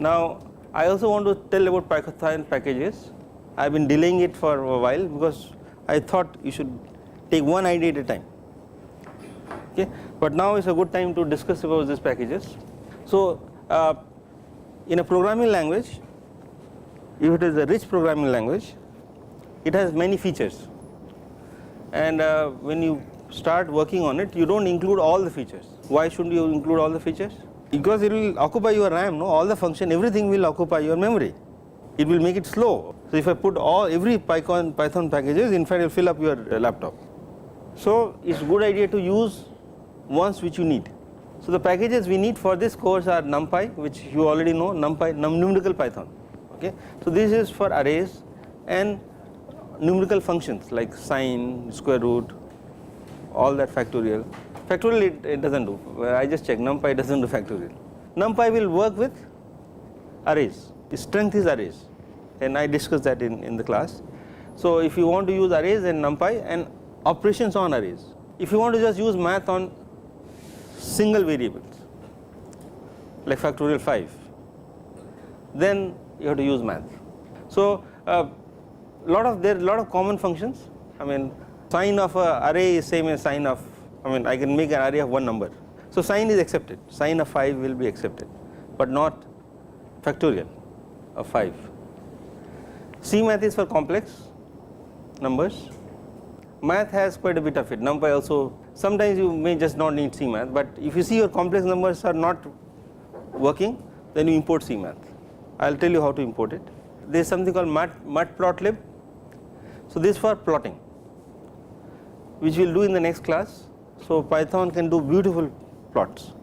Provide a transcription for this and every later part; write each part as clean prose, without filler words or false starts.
Now I also want to tell about Python packages. I have been delaying it for a while because I thought you should take one idea at a time. Okay, but now is a good time to discuss about these packages. So in a programming language, if it is a rich programming language, it has many features, and when you start working on it, you don't include all the features. Why shouldn't you include all the features? Because it will occupy your RAM, no? All the function, everything will occupy your memory. It will make it slow. So if I put every Python packages, in fact it will fill up your laptop. So it's a good idea to use ones which you need. So the packages we need for this course are NumPy, which you already know, NumPy, numerical Python. Okay, so this is for arrays and numerical functions like sine, square root, all that factorial. Factorial it doesn't do. I just checked, NumPy doesn't do factorial. NumPy will work with arrays. Its strength is arrays, and I discussed that in the class. So if you want to use arrays and NumPy and operations on arrays, if you want to just use math on single variables like factorial 5, then you have to use math. So there are a lot of common functions. I mean, sine of a array is same as sine of, I can make an array of one number. So sine is accepted, sine of 5 will be accepted, but not factorial of 5. C math is for complex numbers. Math has quite a bit of it. NumPy also, sometimes you may just not need C math, but if you see your complex numbers are not working, then you import C math. I will tell you how to import it. There is something called matplotlib. So this is for plotting, which we will do in the next class. So Python can do beautiful plots,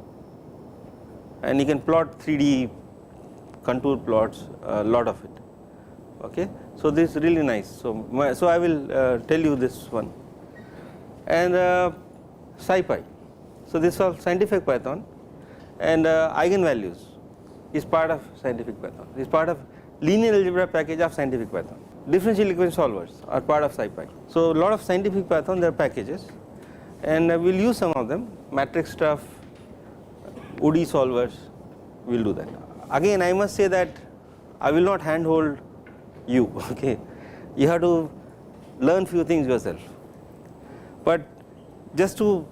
and you can plot 3D contour plots, a lot of it. Okay, so this is really nice. So I will tell you this one, and SciPy. So this is all scientific Python, and eigenvalues is part of scientific Python. It is part of linear algebra package of scientific Python. Differential equation solvers are part of SciPy. So a lot of scientific Python, there are packages, and we will use some of them. Matrix stuff, ODE solvers, we will do that. Again, I must say that I will not handhold you. Okay, you have to learn few things yourself. But just to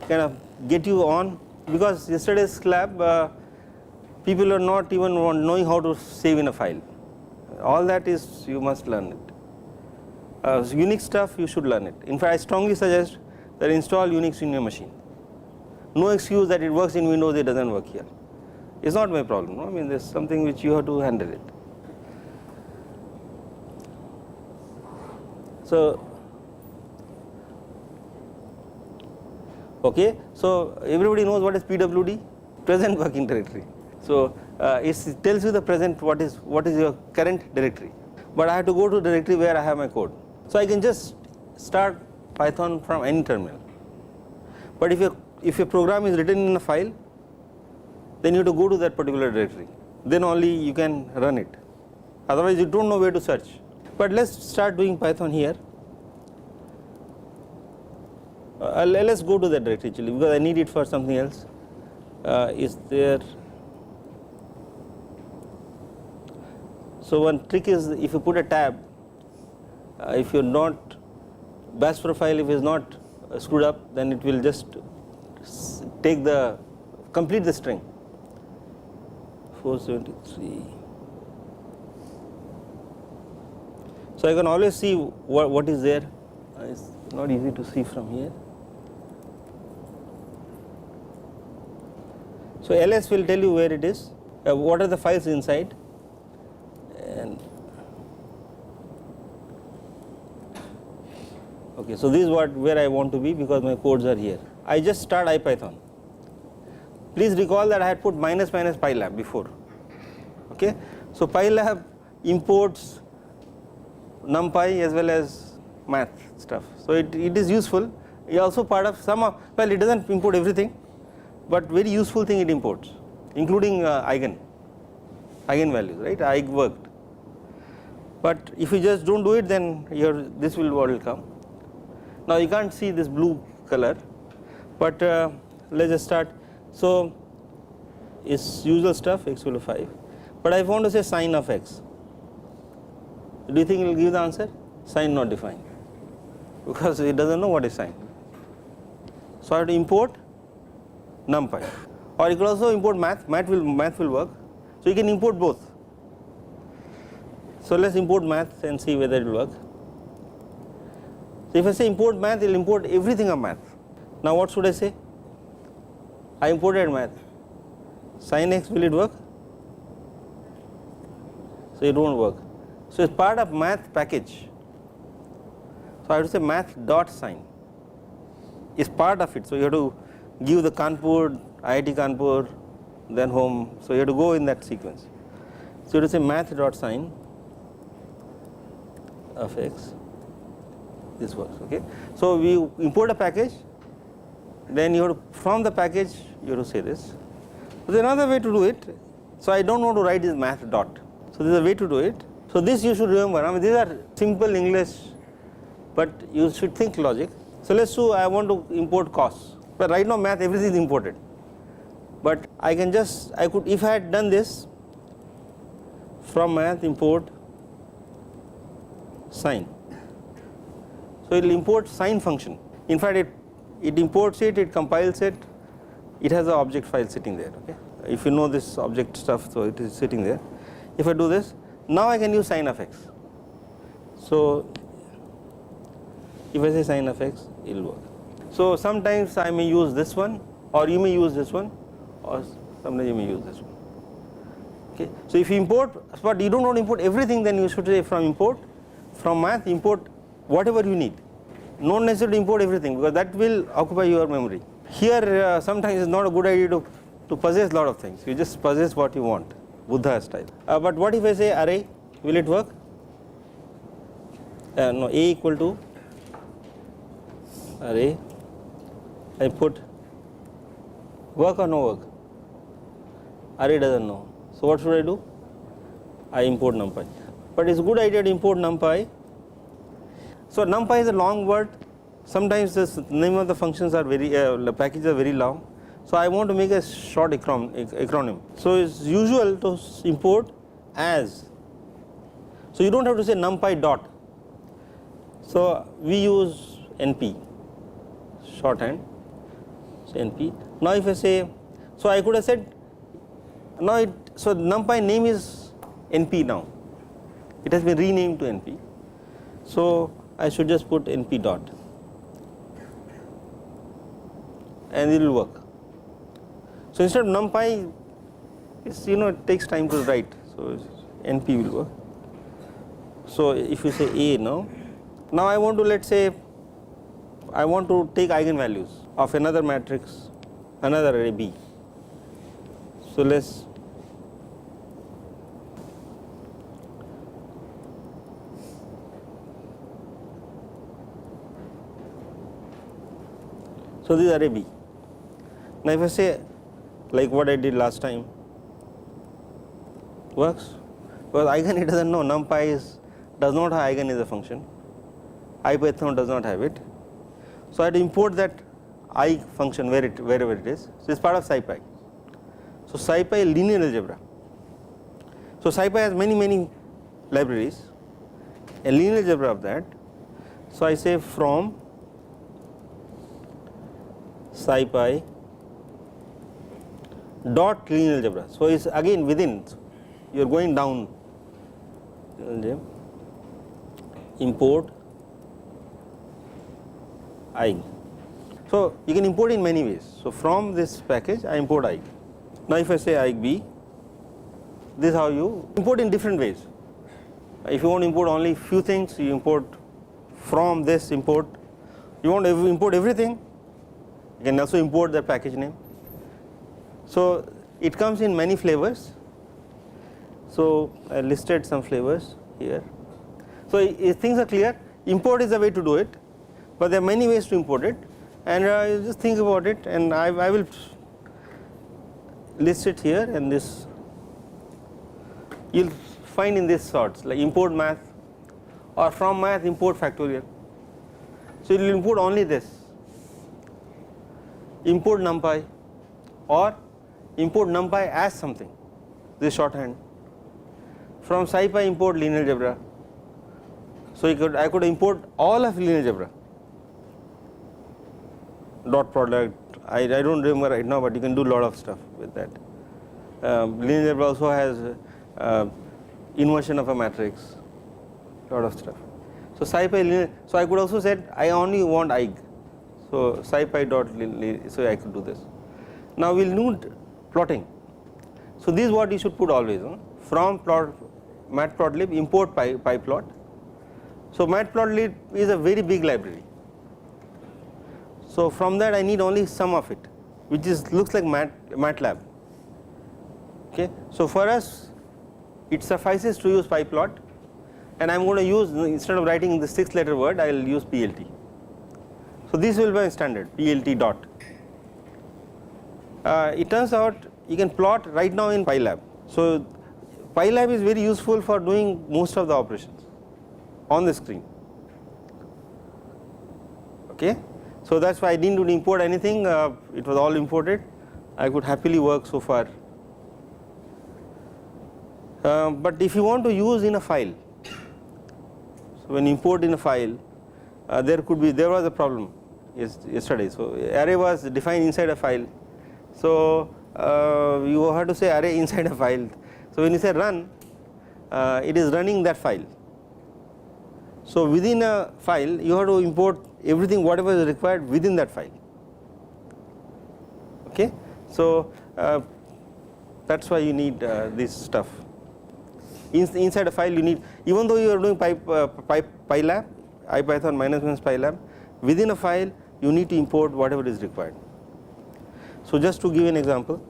kind of get you on, because yesterday's lab, people are not even knowing how to save in a file. All that is, you must learn it. Unix stuff, you should learn it. In fact, I strongly suggest that install Unix in your machine. No excuse that it works in Windows, it doesn't work here. It's not my problem. No? I mean, there's something which you have to handle it. So, okay, so everybody knows what is PWD, present working directory. So it tells you the present, what is your current directory, but I have to go to directory where I have my code. So I can just start Python from any terminal, but if your program is written in a file, then you have to go to that particular directory, then only you can run it, otherwise you don't know where to search. But let's start doing Python here. Let's go to that directory actually, because I need it for something else. Is there? So one trick is, if you put a tab, if you're not bash profile, if it's not screwed up, then it will just complete the string. 473. So I can always see what is there. It's not easy to see from here. So ls will tell you where it is, what are the files inside, and okay, so this is where I want to be, because my codes are here. I just start IPython. Please recall that I had put minus pylab before. Okay, so pylab imports NumPy as well as math stuff. So it is useful. It is also part of well, it doesn't import everything, but very useful thing it imports, including eigenvalues, right? Ig worked. But if you just don't do it, then this will come. Now you can't see this blue color, but let's just start. So it's usual stuff, x equal to 5. but I want to say sine of x. Do you think it will give the answer? Sine not defined, because it does not know what is sine. So I have to import numpy, or you could also import math. Math will work. So you can import both. So let's import math and see whether it will work. So if I say import math, it will import everything of math. Now what should I say? I imported math. Sin x, will it work? So it won't work. So it's part of math package. So I have to say math dot sine is part of it. So you have to give the Kanpur, IIT Kanpur, then home. So you have to go in that sequence. So you have to say math dot sine of x. This works. Okay. So we import a package. Then you have to, from the package you have to say this. So there is another way to do it. So I don't want to write this math dot. So there is a way to do it. So this you should remember. I mean these are simple English, but you should think logic. So let's do, I want to import cos. But right now math everything is imported. But I can just, I could, if I had done this, from math import sine. So it will import sine function. In fact it imports it, it compiles it, it has an object file sitting there. Okay. If you know this object stuff, so it is sitting there. If I do this, now I can use sine of x. So if I say sine of x, it will work. So sometimes I may use this one, or you may use this one, or sometimes you may use this one. Okay. So if you import, but you don't want to import everything, then you should say from import, from math import whatever you need. Not necessarily import everything, because that will occupy your memory. Here sometimes it's not a good idea to possess a lot of things. You just possess what you want, Buddha style. But what if I say array, will it work? No, a equal to array, I put work or no work? Array doesn't know. So what should I do? I import numpy. But it's a good idea to import numpy. So numpy is a long word. Sometimes the name of the functions are very, the packages are very long. So I want to make a short acronym. So it's usual to import as. So you don't have to say numpy dot. So we use np, shorthand. So np. Now if I say, so I could have said, now so numpy name is np now. It has been renamed to np. So I should just put np dot, and it will work. So instead of numpy, it's, it takes time to write. So np will work. So if you say a now I want to, let's say, I want to take eigenvalues of another matrix, another array B. So let's so this is array B. Now if I say like what I did last time, works? Because eigen it doesn't know, numpy does not have eigen as a function, IPython does not have it. So I have to import that I function wherever it is. So it's part of SciPy. So SciPy linear algebra. So SciPy has many libraries, a linear algebra of that. So I say from SciPy dot linear algebra. So it's again within, you are going down, import I. So you can import in many ways. So from this package I import I. Now if I say I b, this is how you import in different ways. If you want to import only few things, you import from this import. You want to import everything, you can also import the package name. So it comes in many flavors. So I listed some flavors here. So if things are clear, import is the way to do it, but there are many ways to import it, and you just think about it, and I will list it here, and this you'll find in this sorts, like import math, or from math import factorial. So you will import only this, import numpy, or import numpy as something, this shorthand, from SciPy import linear algebra. So I could import all of linear algebra, dot product. I don't remember right now, but you can do a lot of stuff with that. Linear algebra also has inversion of a matrix, lot of stuff. So SciPy linear. So I could also said I only want IG. So SciPy dot so I could do this. Now we'll need plotting. So this is what you should put always, from plot matplotlib import pyplot. So matplotlib is a very big library. So from that I need only some of it, which is looks like MATLAB. Okay. So for us it suffices to use pyplot, and I am going to use, instead of writing the 6-letter word, I will use PLT. So this will be my standard PLT dot. It turns out you can plot right now in PyLab. So PyLab is very useful for doing most of the operations on the screen. Okay. So that's why I didn't import anything, it was all imported. I could happily work so far. But if you want to use in a file, so when you import in a file, there was a problem yesterday. So array was defined inside a file. So you have to say array inside a file. So when you say run, it is running that file. So within a file you have to import everything whatever is required within that file. Okay. So that's why you need this stuff. Inside a file you need, even though you are doing PyLab, IPython minus PyLab, within a file you need to import whatever is required. So just to give an example,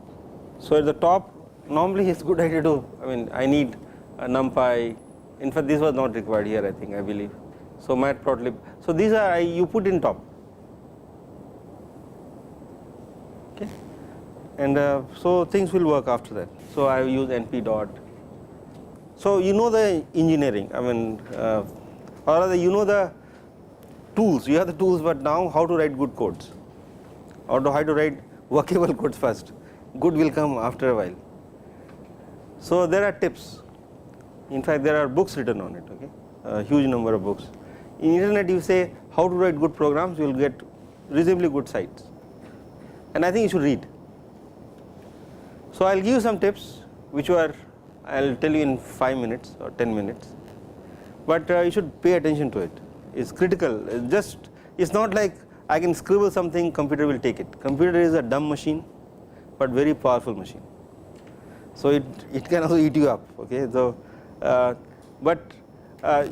so at the top normally it's good idea to, I need a NumPy. In fact this was not required here, I believe. So matplotlib. So these are you put in top. Okay. And so things will work after that. So I use np dot. So you know the engineering, or rather you know the tools, you have the tools, but now how to write good codes, or how to write workable codes first. Good will come after a while. So there are tips. In fact there are books written on it, okay, a huge number of books. In internet you say how to write good programs, you will get reasonably good sites, and I think you should read. So I will give you some tips which were, I will tell you in 5 minutes or 10 minutes, but you should pay attention to it. It's critical. It's not like I can scribble something, computer will take it. Computer is a dumb machine but very powerful machine. So it can also eat you up, okay. So but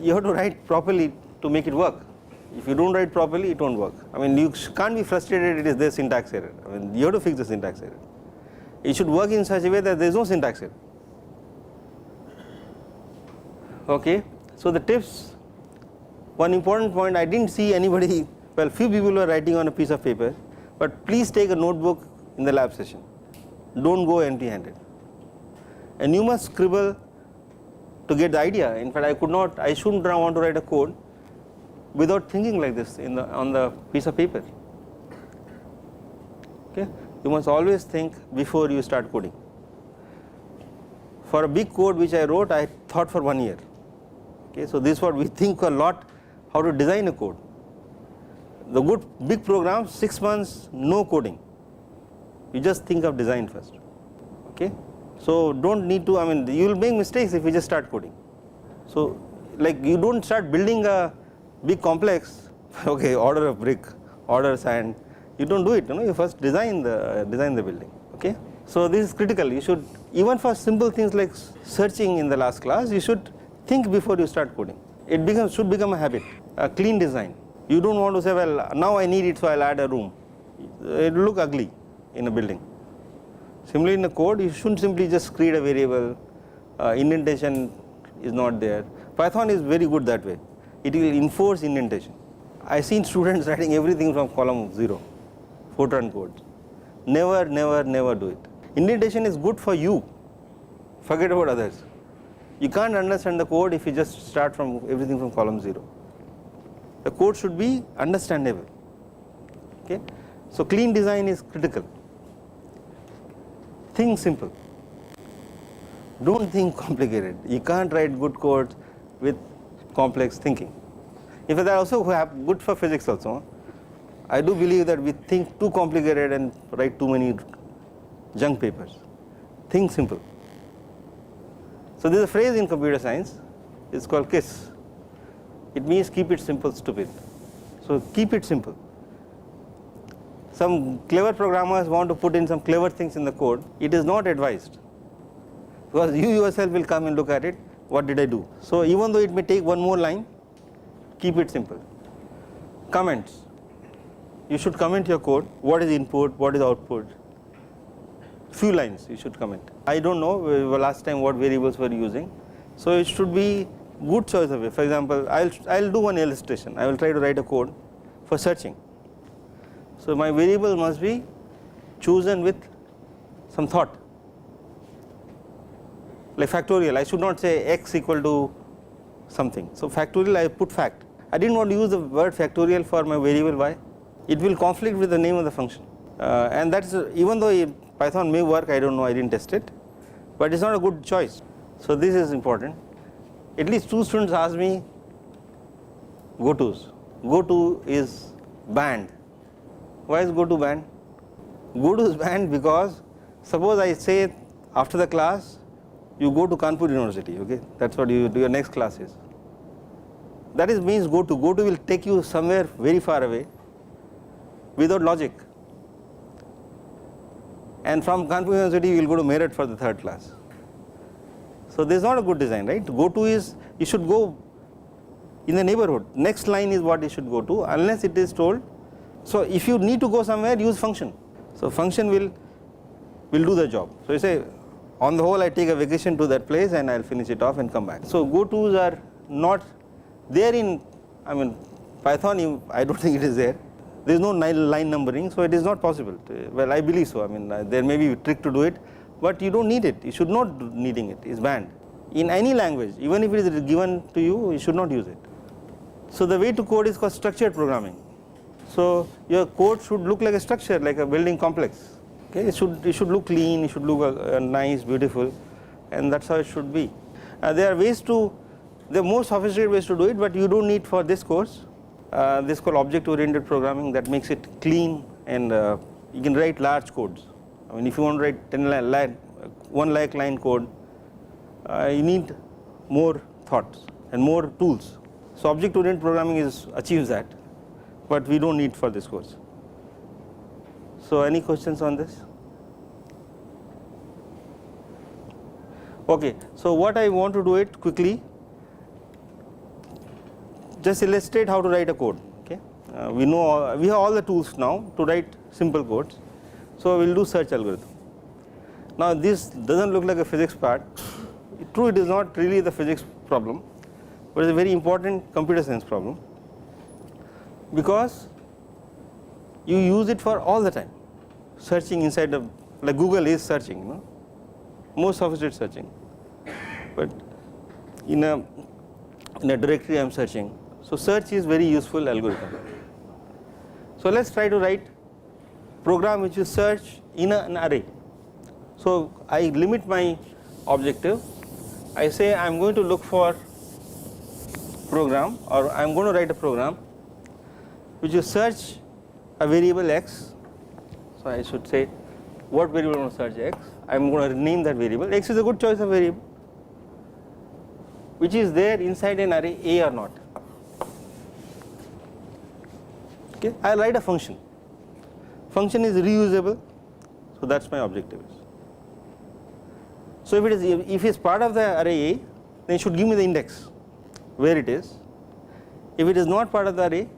you have to write properly to make it work. If you don't write properly, it won't work. You can't be frustrated it is there syntax error. You have to fix the syntax error. It should work in such a way that there is no syntax error. Okay. So the tips, one important point, I didn't see anybody, well few people were writing on a piece of paper, but please take a notebook in the lab session. Don't go empty handed. And you must scribble to get the idea. In fact I shouldn't want to write a code without thinking like this on the piece of paper. Okay. You must always think before you start coding. For a big code which I wrote, I thought for 1 year. Okay. So this is what we think a lot, how to design a code. The good big programs, 6 months no coding. You just think of design first. Okay. So don't need to, you will make mistakes if you just start coding. So like you don't start building a big complex, okay, order of brick, order sand, you don't do it, you first design the building. Okay. So this is critical. You should, even for simple things like searching in the last class, you should think before you start coding. It should become a habit, a clean design. You don't want to say, well now I need it so I will add a room. It will look ugly in a building. Similarly in a code, you shouldn't simply just create a variable, indentation is not there. Python is very good that way. It will enforce indentation. I have seen students writing everything from column 0, Fortran codes. Never do it. Indentation is good for you, forget about others. You can't understand the code if you just start from everything from column 0. The code should be understandable. Okay. So clean design is critical. Think simple. Don't think complicated. You can't write good code with complex thinking. In fact, that also good for physics also. I do believe that we think too complicated and write too many junk papers. Think simple. So there is a phrase in computer science, it's called KISS. It means keep it simple, stupid. So keep it simple. Some clever programmers want to put in some clever things in the code. It is not advised, because you yourself will come and look at it, what did I do? So even though it may take one more line, keep it simple. Comments. You should comment your code, what is input, what is output. Few lines you should comment. I don't know last time what variables were using, so it should be good choice of it. For example, I'll do one illustration. I will try to write a code for searching. So my variable must be chosen with some thought, like factorial. I should not say x equal to something. So factorial, I put fact. I didn't want to use the word factorial for my variable y. It will conflict with the name of the function, and that's even though Python may work, I don't know, I didn't test it, but it's not a good choice. So this is important. At least 2 students asked me gotos. Goto is banned. Why is goto banned? Goto is banned because suppose I say after the class you go to Kanpur University, okay, that's what you do, your next class is. That is means goto. Goto will take you somewhere very far away without logic. And from Kanpur University you will go to Meerut for the 3rd class. So this is not a good design, right? Goto is, you should go in the neighborhood. Next line is what you should go to, unless it is told. So if you need to go somewhere, use function. So function will do the job. So you say, on the whole I take a vacation to that place and I will finish it off and come back. So gotos are not there in, I mean Python, I don't think it is there. There is no line numbering, so it is not possible. Well, I believe so. I mean, there may be a trick to do it, but you don't need it. You should not needing it. It's banned. In any language, even if it is given to you, you should not use it. So the way to code is called structured programming. So your code should look like a structure, like a building complex. Okay, it should look clean. It should look nice, beautiful, and that's how it should be. There are more sophisticated ways to do it, but you don't need for this course. This is called object-oriented programming, that makes it clean, and you can write large codes. I mean, if you want to write 1 lakh line code, you need more thoughts and more tools. So object-oriented programming achieves that, but we don't need for this course. So any questions on this? Okay, so what I want to do it quickly, just illustrate how to write a code. Okay, we have all the tools now to write simple codes. So we will do search algorithm. Now this doesn't look like a physics part. True, it is not really the physics problem, but it's a very important computer science problem, because you use it for all the time. Searching inside like Google is searching, you know, more sophisticated searching, but in a directory I am searching. So search is very useful algorithm. So let's try to write program which is search in an array. So I limit my objective. I say I am going to look for program, or I am going to write a program which is search a variable x. So I should say what variable I want to search x. I am going to rename that variable. X is a good choice of variable, which is there inside an array A or not. Okay, I write a function. Function is reusable, so that's my objective. So if it's part of the array A, then it should give me the index where it is. If it is not part of the array,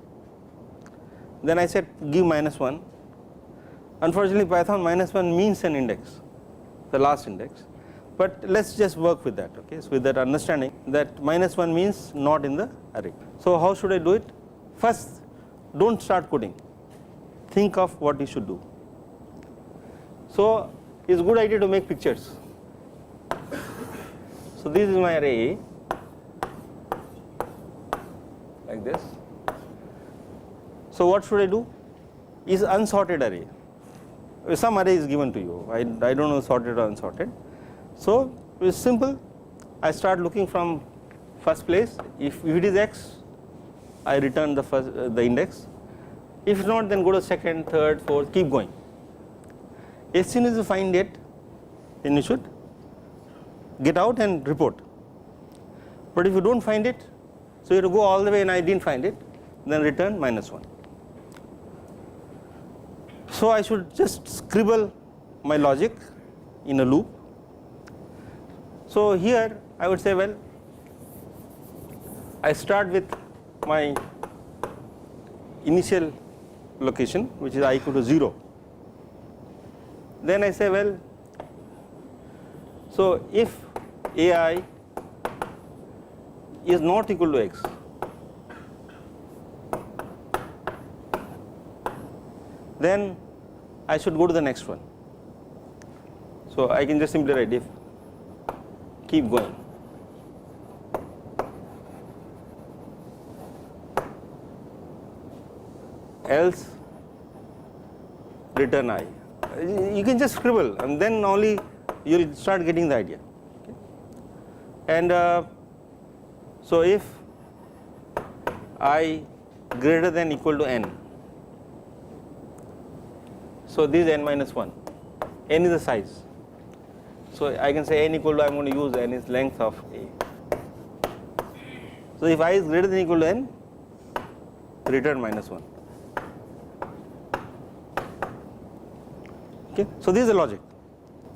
then I said give -1. Unfortunately, Python -1 means an index, the last index, but let's just work with that. Okay, so with that understanding that -1 means not in the array. So how should I do it? First, don't start coding. Think of what you should do. So it's a good idea to make pictures. So this is my array A, like this. So what should I do? Is unsorted array. Some array is given to you. I don't know sorted or unsorted. So It is simple. I start looking from first place. If it is x, I return the index. If not, then go to second, third, fourth, keep going. As soon as you find it, then you should get out and report. But if you don't find it, so you have to go all the way and I didn't find it, then return -1. So I should just scribble my logic in a loop. So here I would say, well, I start with my initial location, which is I equal to 0. Then I say, well, so if ai is not equal to x, then I should go to the next one. So I can just simply write if, keep going. Else return I. You can just scribble and then only you will start getting the idea. Okay. And so if I greater than equal to n, so this is n minus 1, n is the size. So I can say n equal to, I am going to use n is length of A. So if I is greater than equal to n, return -1. Okay. So this is the logic.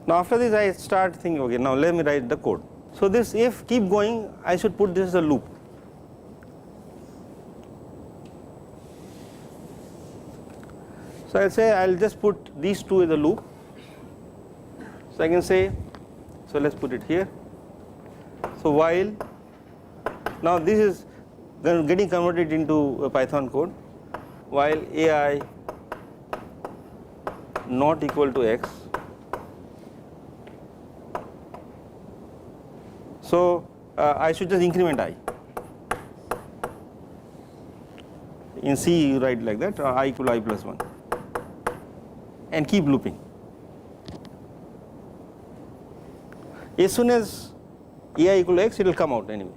Now after this I start thinking, okay, now let me write the code. So this if keep going, I should put this as a loop. So I'll say I'll just put these two in the loop. So I can say, so let's put it here. So while, now this is getting converted into a Python code, while ai not equal to x. So I should just increment I. In C you write like that, I equal to I plus 1, and keep looping. As soon as ai equal to x, it will come out anyway.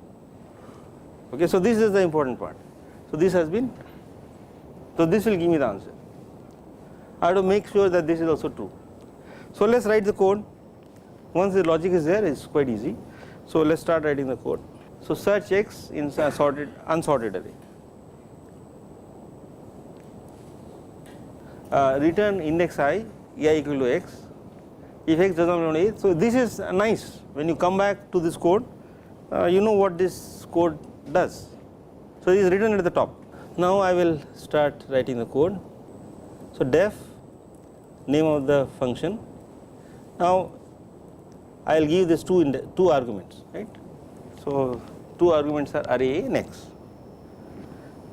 Okay, so this is the important part. So this has been, so this will give me the answer. I have to make sure that this is also true. So let's write the code. Once the logic is there, it's quite easy. So let's start writing the code. So search x in unsorted array. Return index I, ai equal to x. If x does not belong to A, so this is nice. When you come back to this code, you know what this code does. So it is written at the top. Now I will start writing the code. So def name of the function. Now I will give this two arguments, right? So two arguments are array A and x,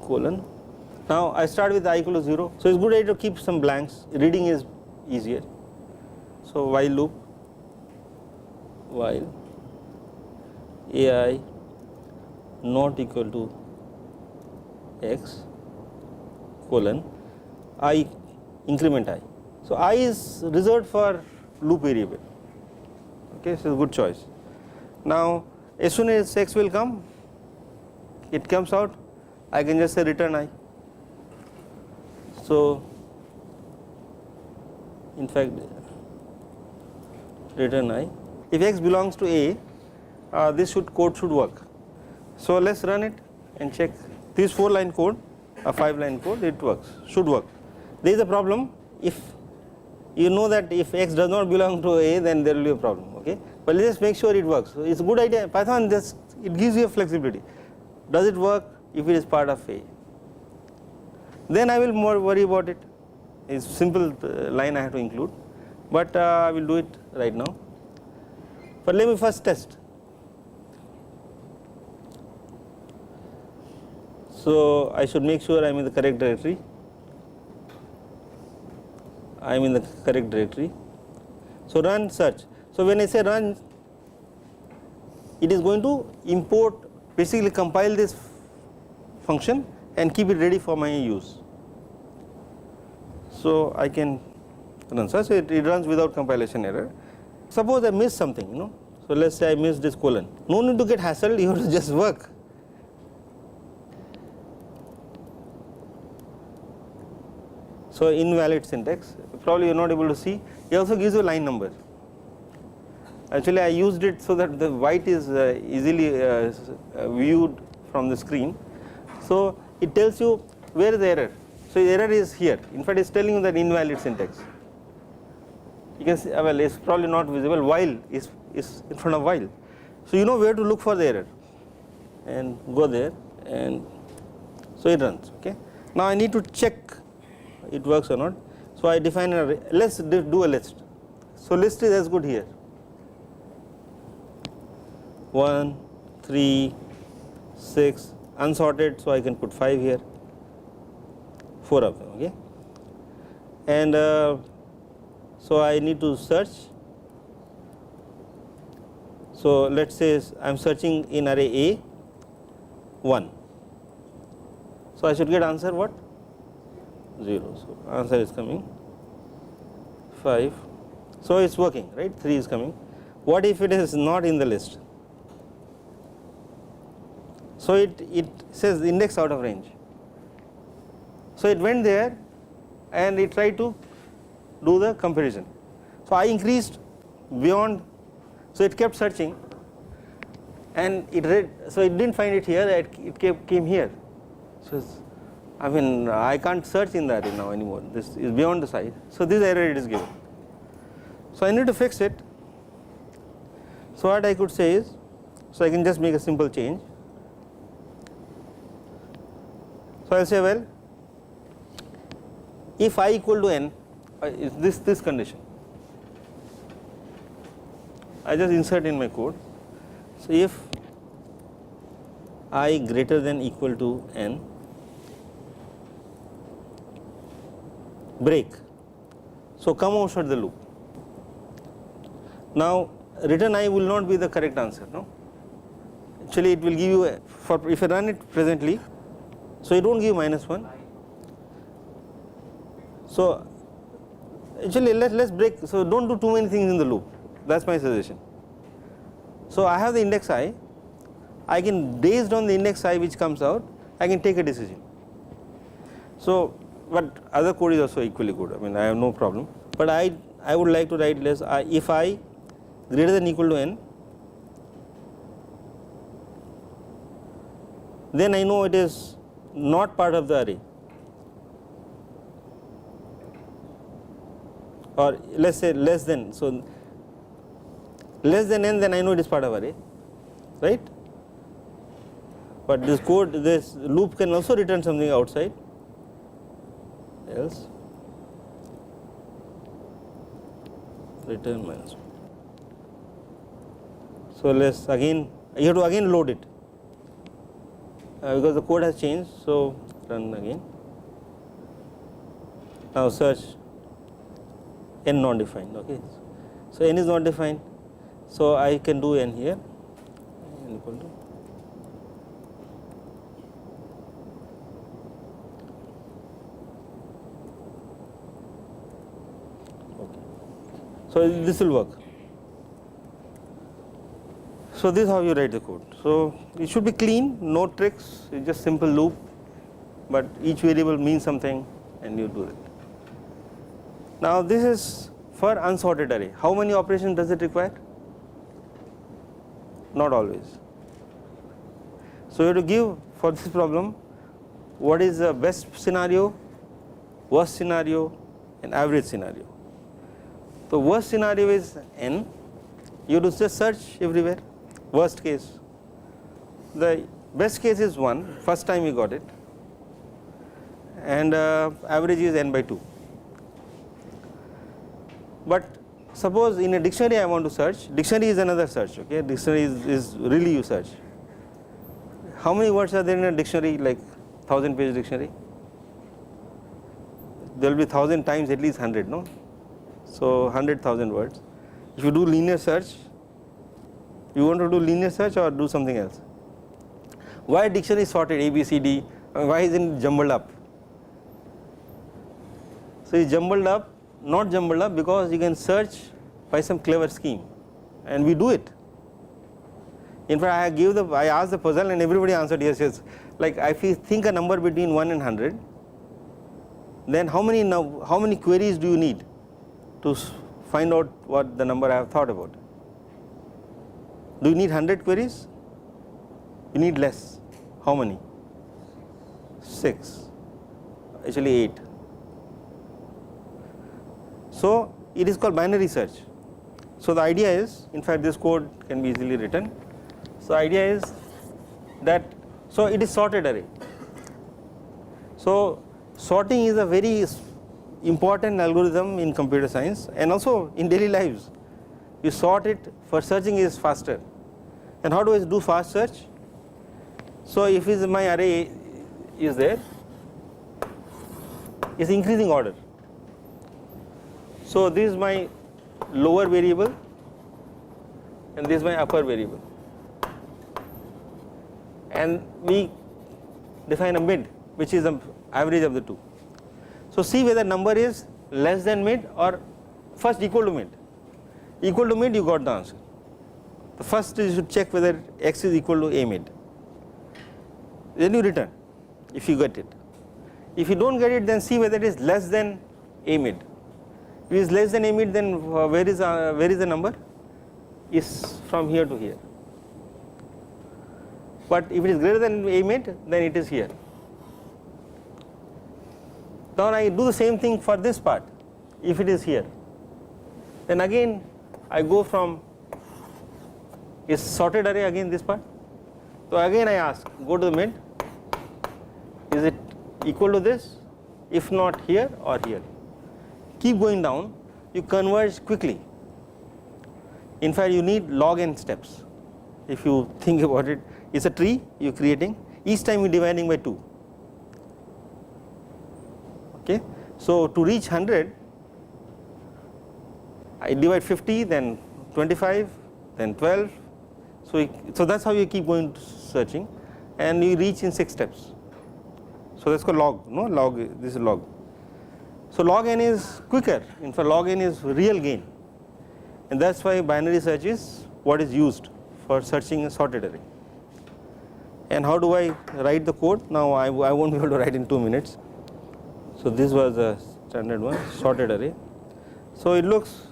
colon. Now I start with I equal to 0. So it's good idea to keep some blanks. Reading is easier. So while loop, while ai not equal to x, colon, I increment I. So I is reserved for loop variable. Okay, so good choice. Now as soon as x will come, it comes out, I can just say return I. So in fact return I. If x belongs to A, this code should work. So let's run it and check. This 4-line code, a 5-line code, it works, should work. There is a problem. If you know that if x does not belong to A, then there will be a problem. Okay, but let's just make sure it works. So it's a good idea. Python just it gives you a flexibility. Does it work if it is part of A? Then I will more worry about it. It's simple line I have to include, but I will do it right now. But let me first test. So I should make sure I am in the correct directory. I am in the correct directory. So run search. So when I say run, it is going to import, basically compile this function and keep it ready for my use. So I can run search. So it runs without compilation error. Suppose I miss something, so So let us say I missed this colon, no need to get hassled, you have to just work. So invalid syntax, probably you are not able to see, it also gives you line number. Actually I used it so that the white is easily viewed from the screen. So it tells you where is the error. So the error is here, in fact it is telling you that invalid syntax. You can see, well it is probably not visible, while is in front of while. So you know where to look for the error and go there, and so it runs. Okay. Now I need to check it works or not. So I define an array, let us do a list. So list is as good here, 1, 3, 6, unsorted, so I can put 5 here, 4 of them. Okay. And so I need to search. So let us say I am searching in array A 1. So I should get answer what? 0. So answer is coming 5. So it is working, right? 3 is coming. What if it is not in the list? So it says index out of range. So it went there and it tried to do the comparison. So I increased beyond, so it kept searching and it read, so it did not find it here, it came here. So I mean I can't search in that now anymore, this is beyond the size. So this error it is given. So I need to fix it. So what I could say is, so I can just make a simple change. So I will say, well, if I equal to n, is this condition, I just insert in my code. So if I greater than equal to n, break, so come outside the loop. Now return I will not be the correct answer, no, actually it will give you for, if I run it presently, so it will not give -1. So actually let us break, so do not do too many things in the loop, that is my suggestion. So I have the index I can, based on the index I which comes out, I can take a decision. So but other code is also equally good, I mean I have no problem, but I would like to write less, if I greater than equal to n, then I know it is not part of the array, or let us say less than, so less than n, then I know it is part of array, right. But this code, this loop can also return something outside else, return -1. So let us again, you have to again load it because the code has changed. So run again. Now search n not defined. Okay, so n is not defined, so I can do n here, n equal to, okay. So this will work. So this is how you write the code. So it should be clean, no tricks, it's just simple loop, but each variable means something and you do it. Now this is for unsorted array. How many operations does it require? Not always. So you have to give for this problem what is the best scenario, worst scenario and average scenario. The worst scenario is n, you have to just search everywhere. Worst case, the best case is 1, first time you got it, and average is n by 2. But suppose in a dictionary I want to search, dictionary is another search, okay, dictionary is really you search. How many words are there in a dictionary, like 1000-page dictionary? There will be 1000 times at least 100, no? So 100,000 words. If you do linear search, you want to do linear search or do something else? Why dictionary is sorted A, B, C, D, why isn't it jumbled up? So it's jumbled up, not jumbled up because you can search by some clever scheme, and we do it. In fact, I asked the puzzle and everybody answered yes, yes. Like if you think a number between 1 and 100, then how many queries do you need to find out what the number I have thought about? Do you need 100 queries? You need less. How many? 6. Actually 8. So it is called binary search. So the idea is, in fact this code can be easily written. So idea is that, so it is sorted array. So sorting is a very important algorithm in computer science and also in daily lives. You sort it, for searching is faster. And how do I do fast search? So if my array is there, is increasing order. So this is my lower variable and this is my upper variable, and we define a mid, which is the average of the two. So see whether number is less than mid or first equal to mid. Equal to mid, you got the answer. The first you should check whether x is equal to a mid. Then you return if you get it. If you don't get it, then see whether it is less than a mid. If it is less than a mid, then where is the number? Is from here to here. But if it is greater than a mid, then it is here. Now I do the same thing for this part. If it is here, then again I go from is sorted array again this part. So again I ask, go to the mid, is it equal to this? If not, here or here. Keep going down, you converge quickly. In fact, you need log n steps. If you think about it, it's a tree you're creating, each time you're dividing by 2. Okay, so to reach 100, I divide 50, then 25, then 12. So that's how you keep going searching, and you reach in 6 steps. So that's called log. No, log. This is log. So log n is quicker. In fact, log n is real gain, and that's why binary search is what is used for searching a sorted array. And how do I write the code? Now I won't be able to write in 2 minutes. So this was a standard one, sorted array. So it looks,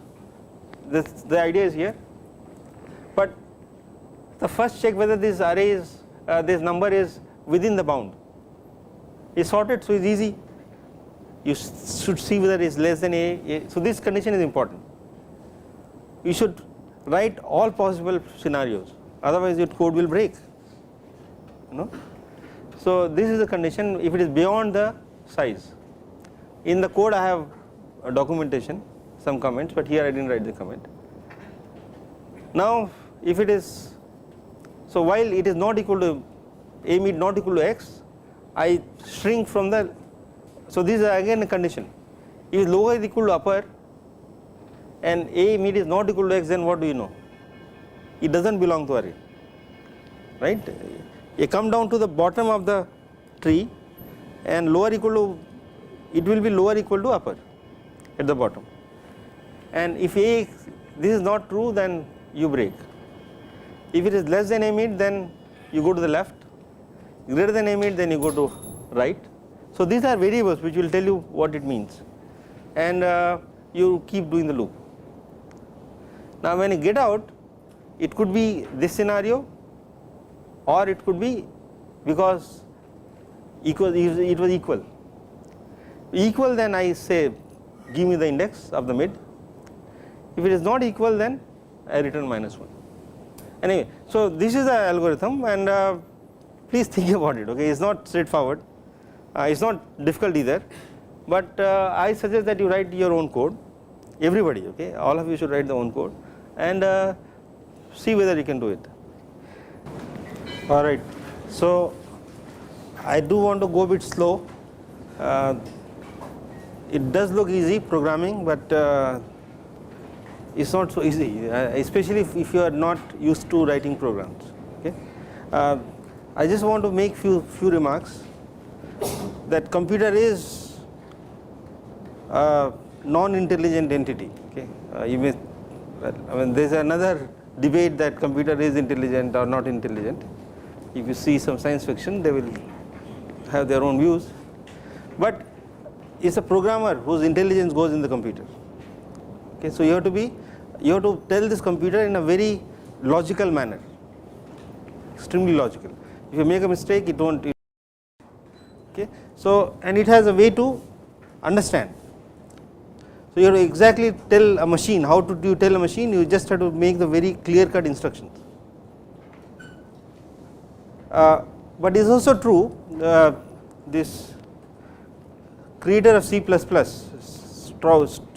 the idea is here, but the first check whether this array is, this number is within the bound. It's sorted, so it's easy. You should see whether it's less than a. So this condition is important. You should write all possible scenarios, otherwise your code will break. So this is the condition if it is beyond the size. In the code I have a documentation, some comments, but here I didn't write the comment. Now if it is, so while it is not equal to a mid not equal to x, I shrink from the, so this is again a condition. If lower is equal to upper and a mid is not equal to x, then what do you know? It doesn't belong to array, right? You come down to the bottom of the tree and lower equal to, it will be lower equal to upper at the bottom, and if a, this is not true, then you break. If it is less than a mid, then you go to the left, greater than a mid, then you go to right. So these are variables which will tell you what it means, and you keep doing the loop. Now when you get out, it could be this scenario, or it could be because it was equal. Equal, then I say give me the index of the mid. If it is not equal, then I return -1. Anyway, so this is the algorithm, and please think about it. Okay, it's not straightforward, it's not difficult either, but I suggest that you write your own code. Everybody, okay, all of you should write their own code and see whether you can do it. All right, so I do want to go a bit slow. It does look easy programming, but it's not so easy, especially if you are not used to writing programs. Okay, I just want to make few remarks. That computer is a non-intelligent entity. Okay, you may, I mean, there's another debate that computer is intelligent or not intelligent. If you see some science fiction, they will have their own views, but it's a programmer whose intelligence goes in the computer. Okay, so you have to tell this computer in a very logical manner, extremely logical. If you make a mistake, it won't. Okay, so and it has a way to understand. So you have to exactly tell a machine. How do you tell a machine? You just have to make the very clear-cut instructions. But it's also true. This creator of C++,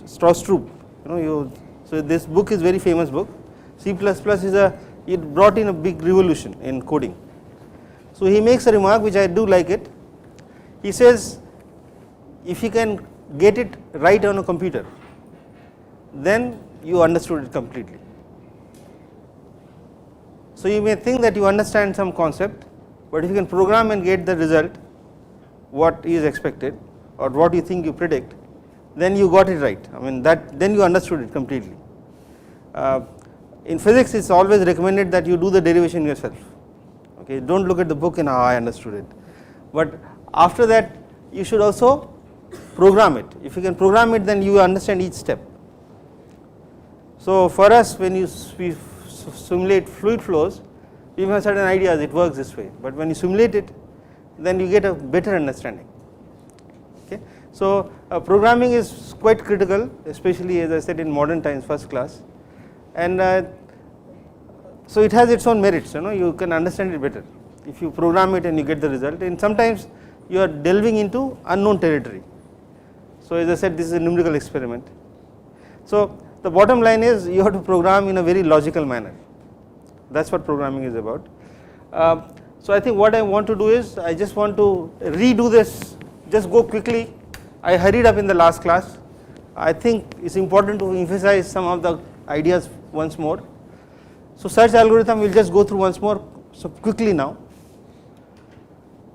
Stroustrup, so this book is very famous book. C++ it brought in a big revolution in coding. So he makes a remark which I do like it. He says, if you can get it right on a computer, then you understood it completely. So you may think that you understand some concept, but if you can program and get the result what is expected or what you think you predict, then you got it right. I mean then you understood it completely. In physics, it's always recommended that you do the derivation yourself. Okay, don't look at the book and I understood it. But after that, you should also program it. If you can program it, then you understand each step. So for us, when we simulate fluid flows, we have certain ideas, it works this way, but when you simulate it, then you get a better understanding. Okay, so programming is quite critical, especially as I said in modern times, first class, and so it has its own merits. You can understand it better if you program it and you get the result. And sometimes you are delving into unknown territory. So as I said, this is a numerical experiment. So the bottom line is you have to program in a very logical manner. That's what programming is about. So I think what I want to do is I just want to redo this, just go quickly. I hurried up in the last class. I think it's important to emphasize some of the ideas once more. So search algorithm we'll just go through once more, so quickly now.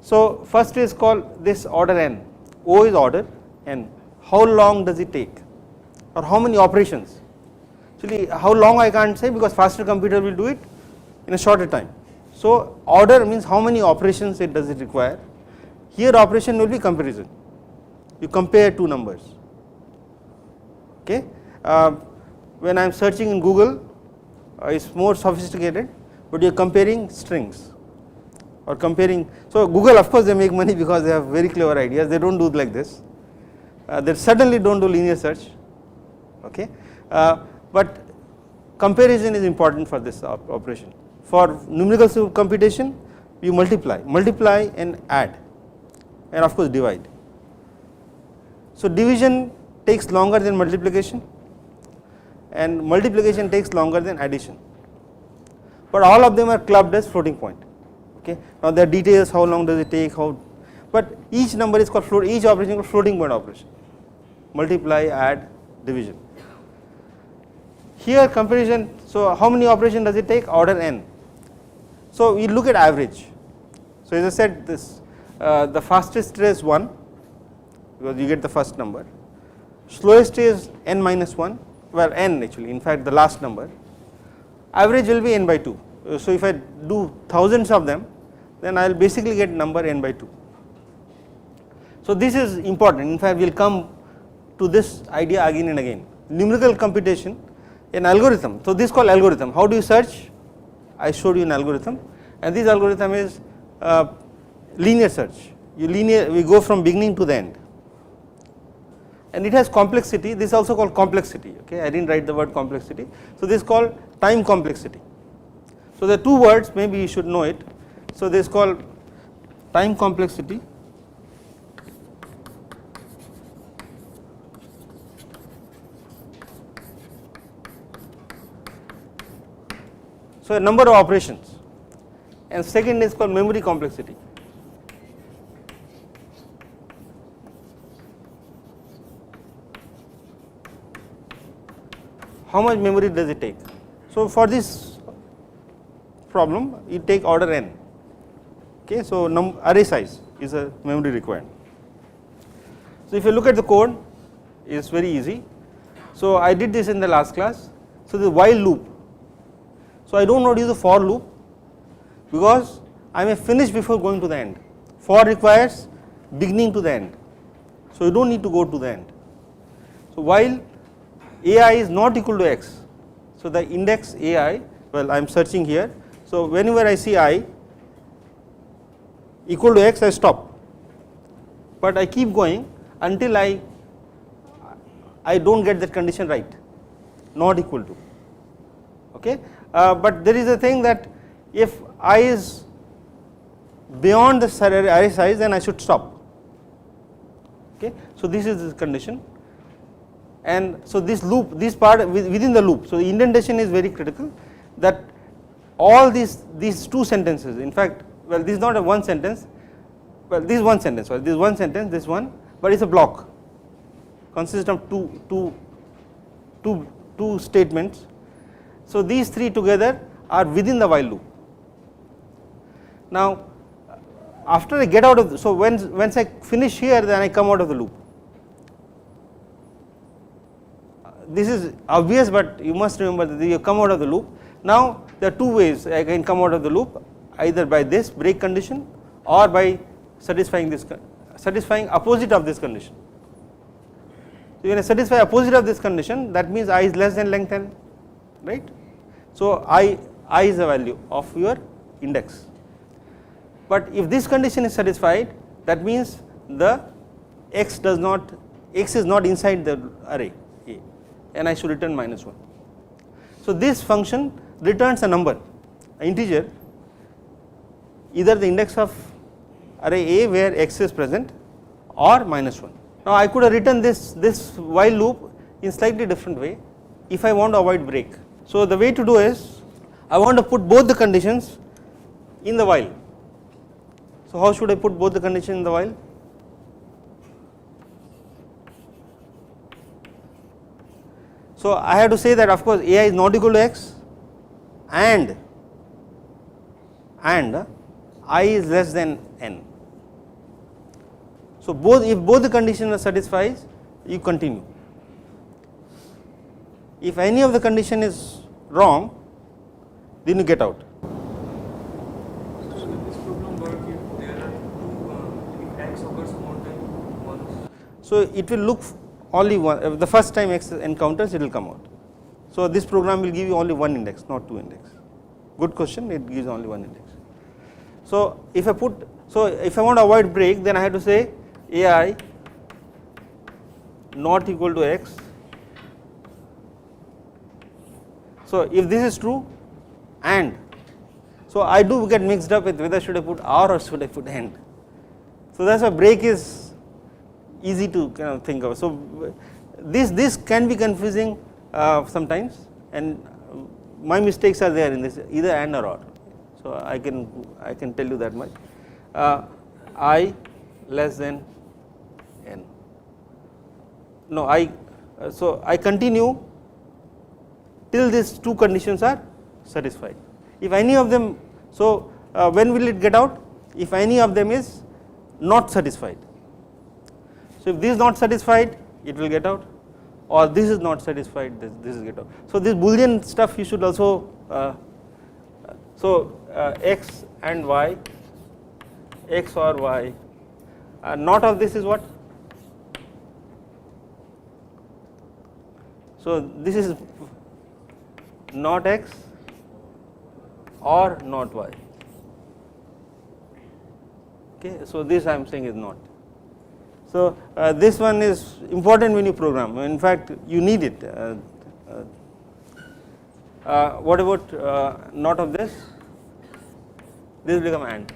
So first is called this order n. O is order n. How long does it take, or how many operations? Actually, how long I can't say, because faster computer will do it in a shorter time. So order means how many operations does it require. Here operation will be comparison. You compare two numbers. Okay. When I am searching in Google, it's more sophisticated, but you are comparing strings or comparing. So Google, of course, they make money because they have very clever ideas. They don't do it like this. They certainly don't do linear search. Okay, but comparison is important for this operation. For numerical computation, you multiply and add, and of course divide. So division takes longer than multiplication, and multiplication takes longer than addition, but all of them are clubbed as floating point. Okay, now there are details, how long does it take, but each number is called each operation is called floating point operation. Multiply, add, division. Here comparison, so how many operations does it take? Order n. So we look at average. So as I said, this the fastest is 1, because you get the first number. Slowest is n minus 1, well n actually, in fact the last number. Average will be n by 2. So if I do thousands of them, then I will basically get number n by 2. So this is important. In fact, we will come to this idea again and again. Numerical computation, an algorithm. So this is called algorithm. How do you search? I showed you an algorithm, and this algorithm is linear search. We go from beginning to the end, and it has complexity. This is also called complexity. Okay, I didn't write the word complexity. So this is called time complexity. So the two words, maybe you should know it. So this is called time complexity. So a number of operations, and second is called memory complexity. How much memory does it take? So for this problem, you take order n. Okay, so array size is a memory required. So if you look at the code, it's very easy. So I did this in the last class. So the while loop. So I do not use the for loop because I may finish before going to the end. For requires beginning to the end, so you do not need to go to the end. So while ai is not equal to x, so the index ai, well I am searching here, so whenever I see I equal to x I stop, but I keep going until I do not get that condition right, not equal to, okay. But there is a thing that if I is beyond the array size, then I should stop, okay. So this is the condition, and so this loop, this part within the loop, so the indentation is very critical, that all these two sentences, in fact, well this is not a one sentence, well this is one sentence, sorry, this is one sentence, this one, but it is a block, consists of two statements. So these three together are within the while loop. Now after I get out of so once I finish here, then I come out of the loop. This is obvious, but you must remember that you come out of the loop. Now there are two ways I can come out of the loop, either by this break condition or by satisfying opposite of this condition. So when I satisfy opposite of this condition, that means I is less than length n, right. So I is the value of your index. But if this condition is satisfied, that means the x is not inside the array A, and I should return -1. So this function returns a number, an integer, either the index of array A where x is present or -1. Now I could have written this while loop in slightly different way if I want to avoid break. So the way to do is, I want to put both the conditions in the while. So how should I put both the conditions in the while? So I have to say that of course ai is not equal to x and I is less than n. So if both the conditions are satisfied, you continue. If any of the condition is wrong, then you get out. So will this program work if there are if x occurs more than once? So it will look only one, the first time x encounters it will come out. So this program will give you only one index, not two index. Good question, it gives only one index. So if I want to avoid break, then I have to say ai not equal to x. So if this is true, and so I do get mixed up with whether should I put or should I put and. So that's why break is easy to kind of think of. So this can be confusing sometimes, and my mistakes are there in this, either and or. So I can tell you that much. I less than n. No, so I continue till these two conditions are satisfied. If any of them, so when will it get out? If any of them is not satisfied. So if this is not satisfied, it will get out, or this is not satisfied, this is get out. So this Boolean stuff you should also, x and y, x or y, not of this is what? So this is not x or not y, okay. So this I am saying is not. So this one is important when you program, in fact you need it. What about not of this? This will become and,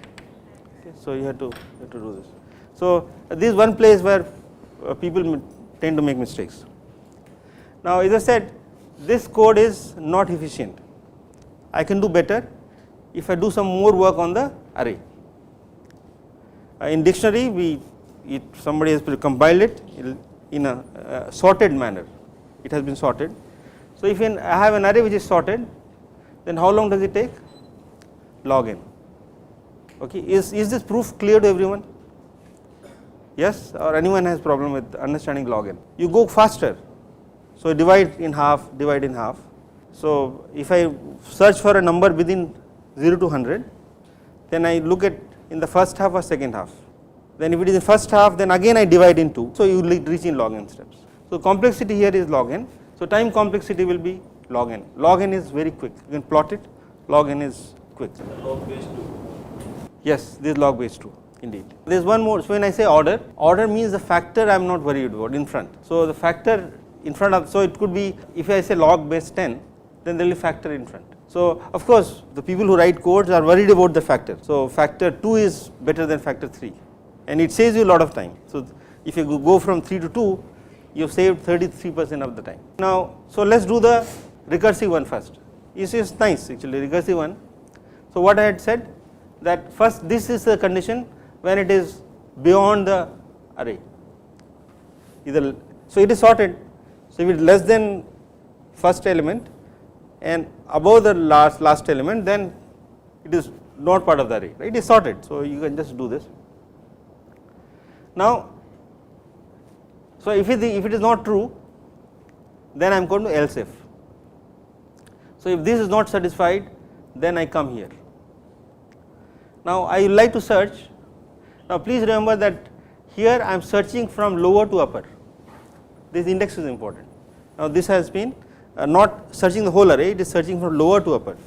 okay. So you have to do this. So this is one place where people tend to make mistakes. Now as I said, this code is not efficient. I can do better if I do some more work on the array. In dictionary, somebody has compiled it in a sorted manner. It has been sorted. So if I have an array which is sorted, then how long does it take? Log n. Okay. Is this proof clear to everyone? Yes, or anyone has problem with understanding log n? You go faster. So divide in half, So if I search for a number within 0 to 100, then I look at in the first half or second half. Then if it is in first half, then again I divide in 2, so you will reach in log n steps. So complexity here is log n, so time complexity will be log n. Log n is very quick, you can plot it, log n is quick. Log base 2. Yes, this is log base 2 indeed. There is one more, so when I say order means the factor I am not worried about in front. So the factor in front of, so it could be, if I say log base 10, then there will be factor in front. So of course the people who write codes are worried about the factor. So factor 2 is better than factor 3 and it saves you a lot of time. So if you go from 3 to 2, you have saved 33% of the time. Now so let us do the recursive one first. This is nice actually, recursive one. So what I had said, that first this is the condition when it is beyond the array. Either, so it is sorted, so if it is less than first element and above the last element, then it is not part of the array, right? It is sorted, so you can just do this. Now so if it is not true, then I am going to else if. So if this is not satisfied, then I come here. Now I would like to search. Now please remember that here I am searching from lower to upper. This index is important. Now this has been not searching the whole array, it is searching from lower to upper.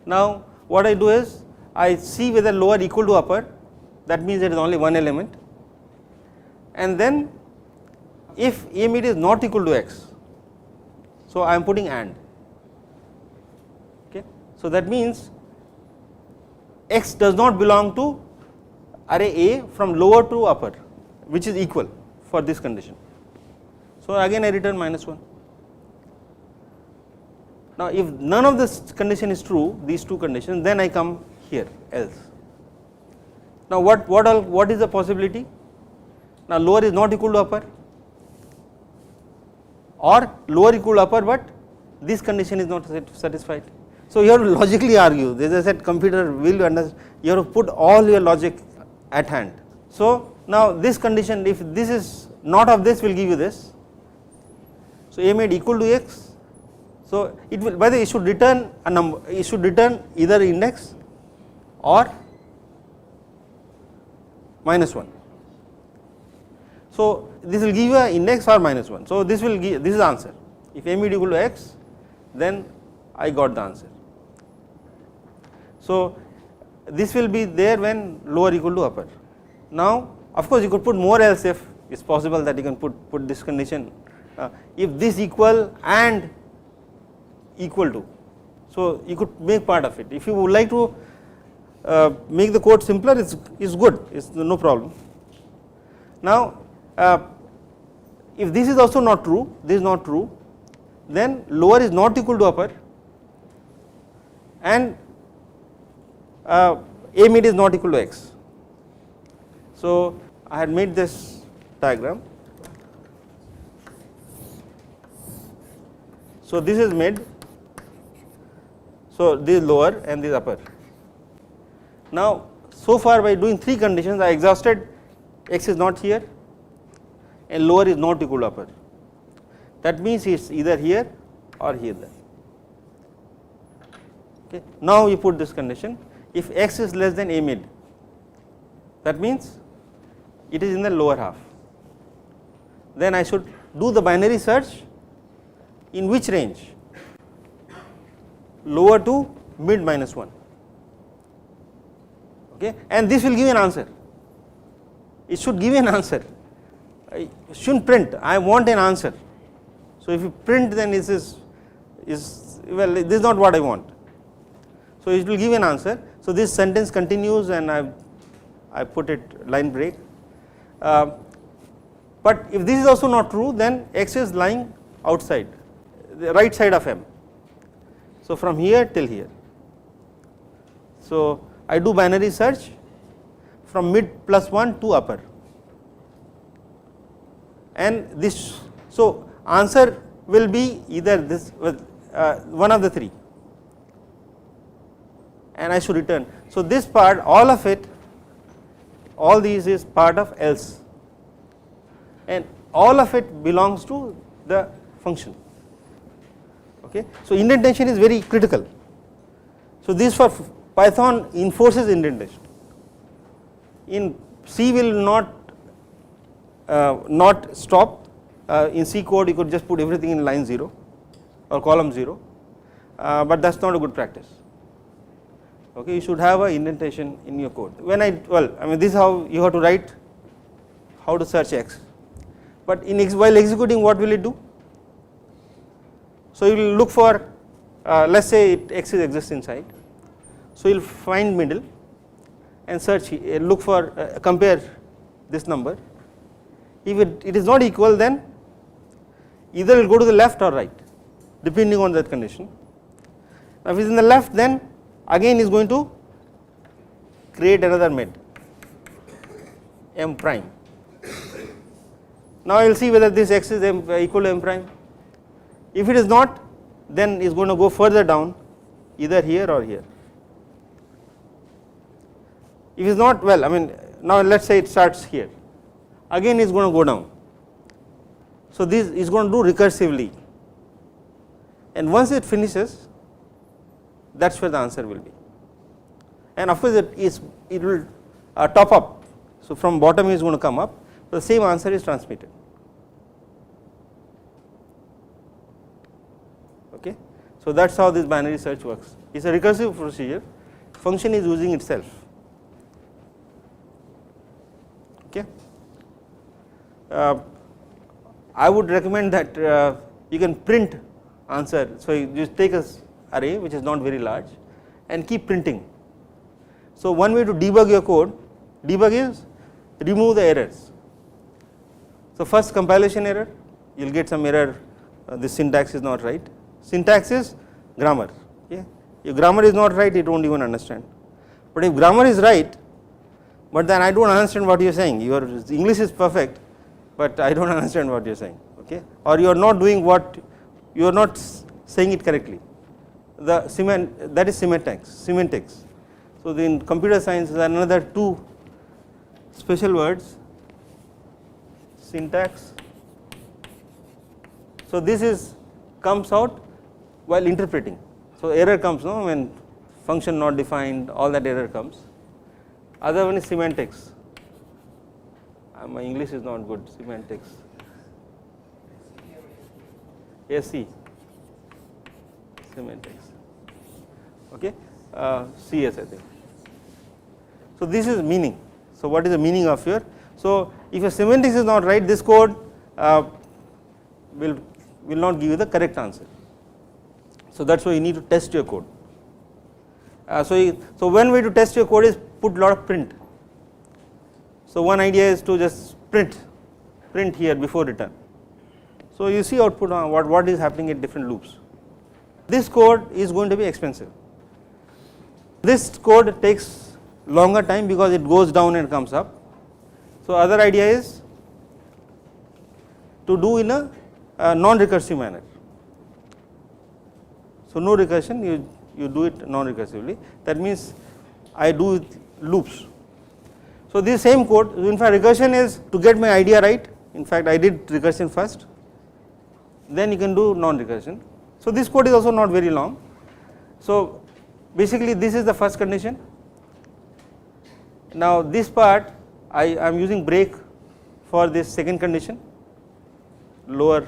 Now what I do is I see whether lower equal to upper, that means there is only one element, and then if a mid is not equal to x, so I am putting AND. Okay. So that means x does not belong to array A from lower to upper, which is equal for this condition. So again I return -1. Now if none of this condition is true, these two conditions, then I come here else. Now what is the possibility? Now lower is not equal to upper, or lower equal to upper but this condition is not satisfied. So you have to logically argue. As I said, computer will understand, you have to put all your logic at hand. So now this condition, if this is not of this, will give you this. So a made equal to x, so it will, by the way, it should return a number, it should return either index or -1. So this will give you an index or -1. So this will give, this is the answer. If a made equal to x, then I got the answer. So this will be there when lower equal to upper. Now of course you could put more else if, it's possible that you can put this condition, if this equal and equal to, so you could make part of it. If you would like to make the code simpler, it's good, it's no problem. Now if this is also not true, this is not true, then lower is not equal to upper and a mid is not equal to x. So I had made this diagram. So this is mid, so this is lower and this is upper. Now so far by doing three conditions I exhausted x is not here and lower is not equal to upper. That means it is either here or here. Okay. Now you put this condition, if x is less than a mid, that means it is in the lower half. Then I should do the binary search in which range? Lower to mid -1. Okay, and this will give an answer. It should give an answer. I shouldn't print, I want an answer. So if you print, then this is well, this is not what I want. So it will give an answer. So this sentence continues and I put it line break. But if this is also not true, then x is lying outside, the right side of m. So from here till here. So I do binary search from mid +1 to upper, and this, so answer will be either this, one of the three, and I should return. So this part, all of it, all these is part of else, and all of it belongs to the function. Okay. So indentation is very critical. So this for Python enforces indentation. In C will not stop. In C code you could just put everything in line 0 or column 0, but that is not a good practice. Okay, you should have an indentation in your code. When I mean this is how you have to write how to search X, but while executing what will it do? So you will look for let us say X exists inside, so you will find middle and search, look for compare this number. If it is not equal, then either it will go to the left or right depending on that condition. Now if it is in the left, then again is going to create another med M prime. Now I will see whether this X is equal to M prime. If it is not, then it is going to go further down either here or here. If it is not, well, I mean now let us say it starts here, again it is going to go down. So this is going to do recursively, and once it finishes, that is where the answer will be. And of course it will top up, so from bottom is going to come up, so the same answer is transmitted. Okay. So that is how this binary search works. It is a recursive procedure, function is using itself. Okay. I would recommend that you can print answer. So you just take a array which is not very large and keep printing. So one way to debug your code, debug is remove the errors. So first compilation error, you will get some error, this syntax is not right. Syntax is grammar. Okay. If grammar is not right, you do not even understand. But if grammar is right, but then I do not understand what you are saying, your English is perfect, but I do not understand what you are saying, okay, or you are not doing what, you are not saying it correctly. That is semantics. So in computer science there are another two special words, syntax. So this comes out while interpreting. So error comes, no, when function not defined, all that error comes. Other one is semantics. My English is not good. Semantics. SE. Semantics. Okay. CS, I think. So this is meaning. So what is the meaning of your? So if your semantics is not right, this code will not give you the correct answer. So that is why you need to test your code. So one way to test your code is put lot of print. So one idea is to just print here before return. So you see output on what is happening at different loops. This code is going to be expensive. This code takes longer time because it goes down and comes up. So other idea is to do in a non-recursive manner. So no recursion, you do it non-recursively. That means I do with loops. So this same code, in fact recursion is to get my idea right. In fact I did recursion first, then you can do non-recursion. So this code is also not very long. So basically this is the first condition. Now this part I am using break for this second condition, lower,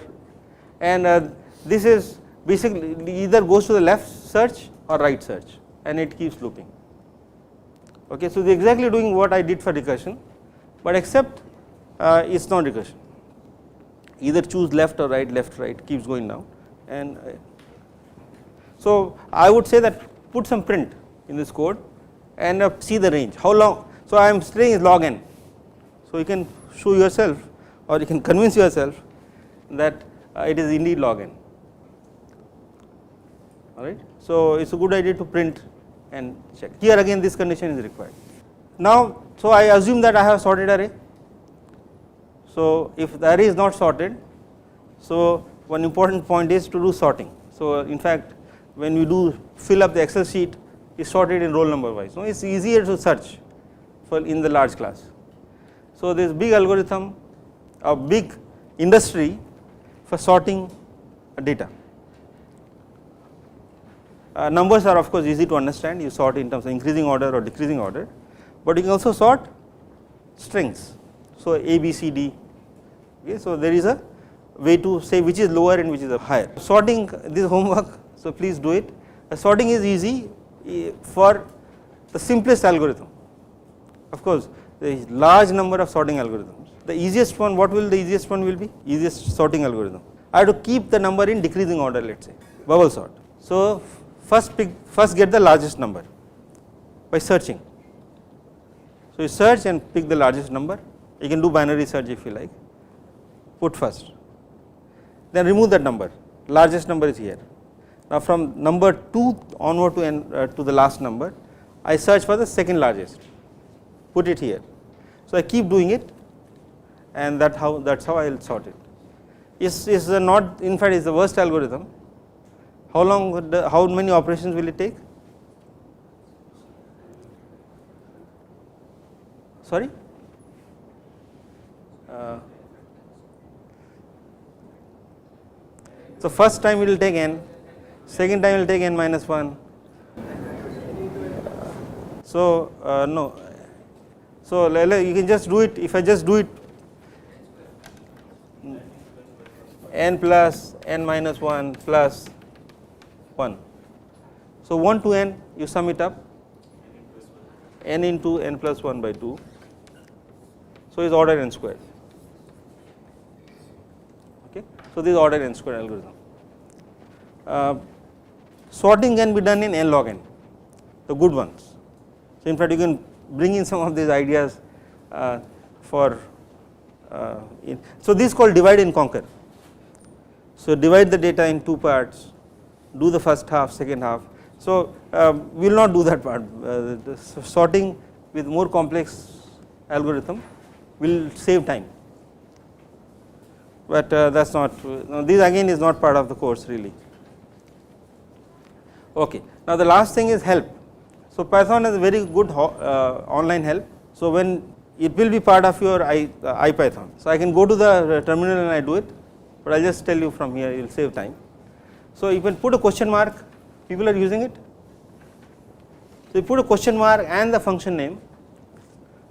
and this is basically either goes to the left search or right search, and it keeps looping. Okay, so they are exactly doing what I did for recursion, but except it is not recursion. Either choose left or right, left, right, keeps going down. And so I would say that put some print in this code and see the range, how long. So I am saying is log n. So you can show yourself or you can convince yourself that it is indeed log n. Alright. So it is a good idea to print and check. Here again this condition is required. Now, so I assume that I have sorted array. So if the array is not sorted, so one important point is to do sorting. So in fact when we do fill up the Excel sheet, is sorted in roll number wise. So it is easier to search for in the large class. So this big algorithm, a big industry for sorting data. Numbers are of course easy to understand, you sort in terms of increasing order or decreasing order, but you can also sort strings. So A, B, C, D. Okay, so there is a way to say which is lower and which is higher. Sorting, this homework, so please do it. Sorting is easy for the simplest algorithm. Of course, there is large number of sorting algorithms. The easiest one, what will the easiest one will be? Easiest sorting algorithm. I have to keep the number in decreasing order, let us say, bubble sort. So first get the largest number by searching. So you search and pick the largest number. You can do binary search if you like. Put first. Then remove that number. Largest number is here. Now from number 2 onward to the last number, I search for the second largest. Put it here. So I keep doing it, and that's how I will sort it. Is not, in fact, is the worst algorithm. How many operations will it take? Sorry? So first time it will take n, second time it will take n minus 1. So no. So you can just do it, if I just do it n plus n minus 1 plus 1. So 1 to n, you sum it up, n into n plus 1 by 2. So is order n square. Okay. So this is order n square algorithm. Sorting can be done in n log n, the good ones. So in fact you can bring in some of these ideas so this is called divide and conquer. So divide the data in 2 parts, do the first half, second half. So we will not do that part. Sorting with more complex algorithm will save time, but that's not, this again is not part of the course really. Okay. Now the last thing is help. So Python has a very good online help. So when it will be part of your IPython. So I can go to the terminal and I do it, but I will just tell you from here, you will save time. So you can put a question mark, people are using it. So you put a question mark and the function name,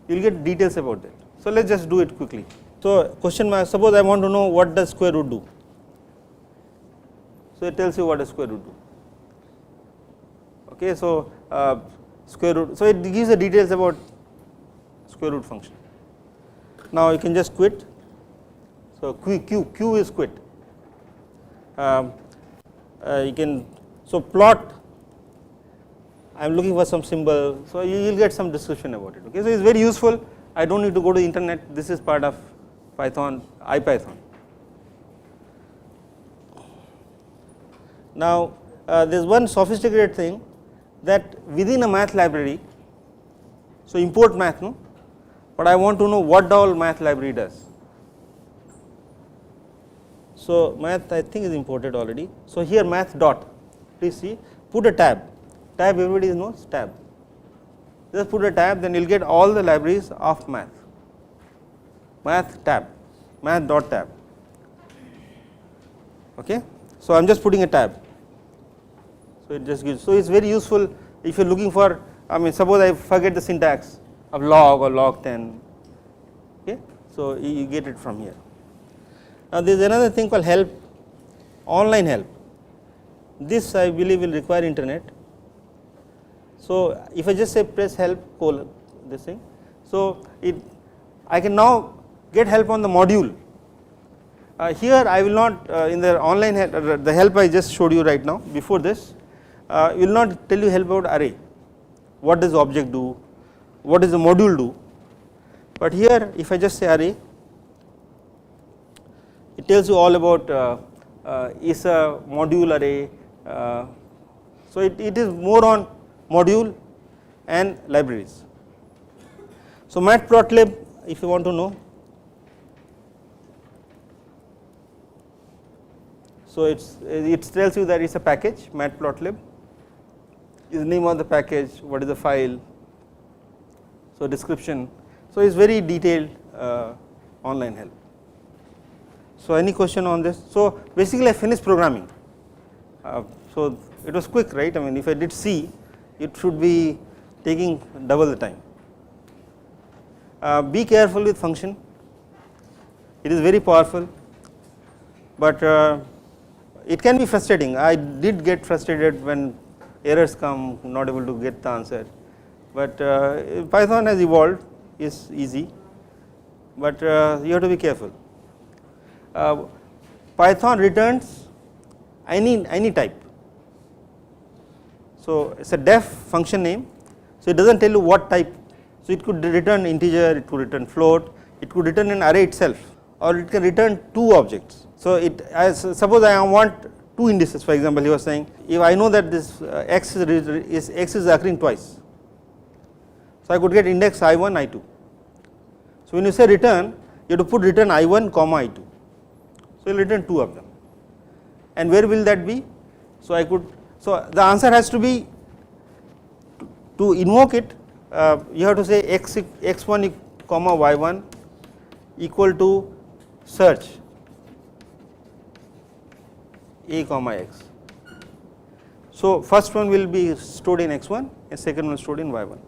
you will get details about that. So let us just do it quickly. So question mark, suppose I want to know what does square root do. So it tells you what does square root do. Okay, so square root, so it gives the details about square root function. Now you can just quit. So Q is quit. You can, so plot, I am looking for some symbol, so you will get some description about it. Okay, so it is very useful. I do not need to go to the internet, this is part of Python, IPython. Now there is one sophisticated thing, that within a math library, so import math, no, but I want to know what all math library does. So math I think is imported already. So here math dot, please see, put a tab, everybody knows tab. Just put a tab, then you will get all the libraries of math. Math tab, math dot tab. Okay, so I am just putting a tab. So it just gives, so it is very useful if you are looking for, I mean suppose I forget the syntax of log or log 10, okay, so you get it from here. Now there is another thing called help, online help. This I believe will require internet. So if I just say press help colon this thing, so I can now get help on the module. Here I will not in the online help, the help I just showed you right now before this, will not tell you help about array, what does the object do, what does the module do, but here if I just say array, it tells you all about is a module array. So it is more on module and libraries. So matplotlib, if you want to know, so it tells you that it is a package, matplotlib is the name of the package, what is the file, so description, so it is very detailed online help. So any question on this? So basically I finished programming. So it was quick, right? I mean, if I did C, it should be taking double the time. Be careful with function. It is very powerful, but it can be frustrating. I did get frustrated when errors come, not able to get the answer. But Python has evolved, is easy, but you have to be careful. Python returns any type. So it's a def function name, so it doesn't tell you what type. So it could return integer, it could return float, it could return an array itself, or it can return two objects. So it, as suppose I want two indices, for example, he was saying, if I know that this x is occurring twice, so I could get index I1, I2. So when you say return, you have to put return I1 comma I2. So you will return two of them. And where will that be? So I could, so the answer has to be, to invoke it, you have to say x1 comma y1 equal to search a comma x. So first one will be stored in x1 and second one stored in y1.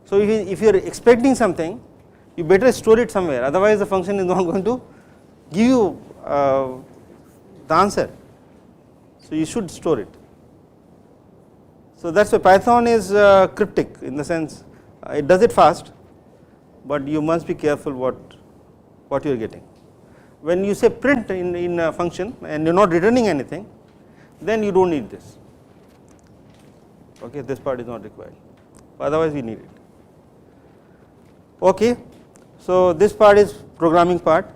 So if you are expecting something, you better store it somewhere, otherwise the function is not going to give you the answer. So you should store it. So that's why Python is cryptic, in the sense it does it fast, but you must be careful what you are getting. When you say print in a function and you are not returning anything, then you don't need this. Okay, this part is not required, otherwise we need it. Okay, so this part is programming part.